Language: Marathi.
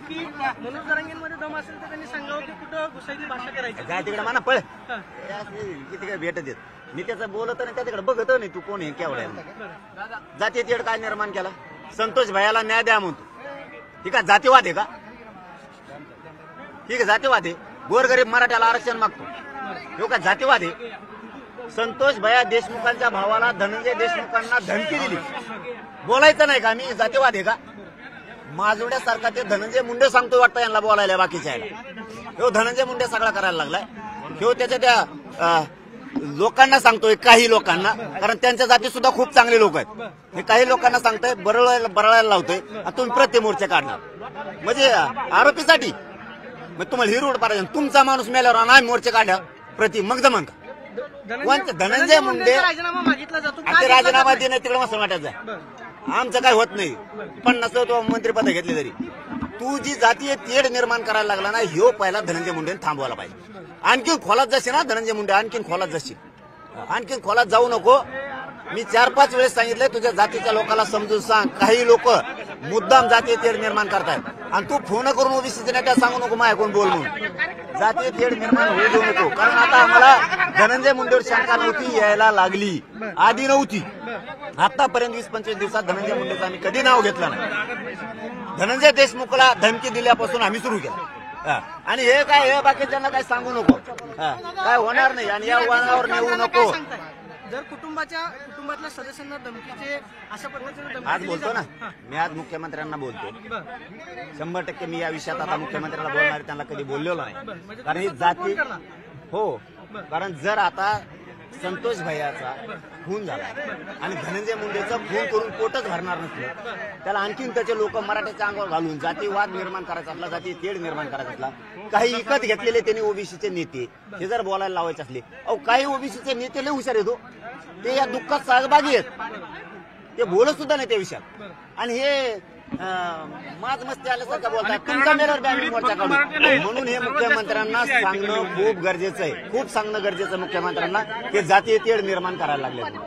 की मनोज जरांगेंमध्ये दम असेल तर त्यांनी सांगावं की कुठं घुसायची भाषा करायची. काय तिकडे म्हणा पळ किती काय भेटत येत. मी त्याचं बोलत नाही, त्या तिकडे बघत नाही तू कोण आहे केवढ्या. जाती तेड काय निर्माण केला. संतोष भैयाला न्याय द्या म्हणतो. ठीक आहे, जातीवाद आहे का? ठीक आहे, जातीवाद आहे. गोरगरीब मराठ्याला आरक्षण मागतो हे काय जातीवाद आहे? संतोष भैया देशमुखांच्या भावाला धनंजय देशमुखांना धमकी दिली. बोलायचं नाही का? मी जातीवाद आहे का? माजोड्यासारखा ते धनंजय मुंडे सांगतोय वाटतं यांना बोलायला बाकीच्या ह्यो धनंजय मुंडे सगळा करायला लागलाय. ह्यो त्याच्या त्या लोकांना सांगतोय, काही लोकांना, कारण त्यांच्या जाती सुद्धा खूप चांगले लोक आहेत. हे काही लोकांना सांगतोय, बरळायला लावतोय. तुम्ही प्रतिमोर्चे काढणार म्हणजे आरोपीसाठी. मग तुम्हाला ही रोड पाहिजे. तुमचा माणूस मेल्यावर नाही मोर्चे काढ्या प्रति मग जमन का? कोणते धनंजय मुंडे राजीनामा मागितला जातो. ते राजीनामा देणे तिकडे मस्त वाटत आहे. आमचं काय होत नाही. 50 मंत्रिपद घेतले तरी तू जी जातीय तेढ निर्माण करायला लागला ना, ह्यो पहिला धनंजय मुंडे थांबवायला पाहिजे. आणखीन खोलात जाशील ना धनंजय मुंडे, आणखीन खोलात जाशील. आणखीन खोलात जाऊ नको. मी 4-5 वेळेस सांगितलंय तुझ्या जातीच्या लोकांना समजून सांग. काही लोक मुद्दाम जातीय तेढ निर्माण करतायत आणि तू फोन करून ओबीसीच्या नेत्या सांगू नको माझ्या कोण बोल म्हणून. जातीय तेढ निर्माण होऊ देऊ नको. कारण आता आम्हाला धनंजय मुंडेवर शंका नव्हती, यायला लागली. आधी नव्हती. आतापर्यंत 20-25 दिवसात धनंजय मुंडेचं आम्ही कधी नाव घेतलं नाही. धनंजय देशमुखला धमकी दिल्यापासून आम्ही सुरू केलं. आणि हे काय, हे बाकीच्यांना काय सांगू नको. काय होणार नाही आणि या वळणावर नेऊ नको. जर कुटुंबातल्या सदस्यांना धमकीचे अशा पद्धतीने आज बोलतो ना मी, आज मुख्यमंत्र्यांना बोलतो. 100% मी या विषयात आता मुख्यमंत्र्यांना बोलणार. त्यांना कधी बोललेलो नाही. कारण ही जाती हो, कारण जर आता संतोष भैयाचा खून झाला आणि धनंजय मुंडेचा खून करून पोटच भरणार नसलं, त्याला आणखीन त्याचे लोक मराठ्याच्या अंगावर घालून जातीवाद निर्माण करायचा असला, जाती तेढ निर्माण करायचा असला, काही विकत घेतलेले त्यांनी ओबीसीचे नेते हे जर बोलायला लावायचे असले, काही ओबीसीचे नेते लय हुशार येतो. ते या दुःखात सहभागी आहेत. ते बोलत सुद्धा नाही त्या विषयात. आणि हे माज मस्ती आल्यासारखं बोलतात. तुमचा मेलर बॅनर मोर्चा काढू म्हणून हे मुख्यमंत्र्यांना सांगणं खूप गरजेचं आहे. खूप सांगणं गरजेचं आहे मुख्यमंत्र्यांना की जातीय तेढ निर्माण करायला लागले.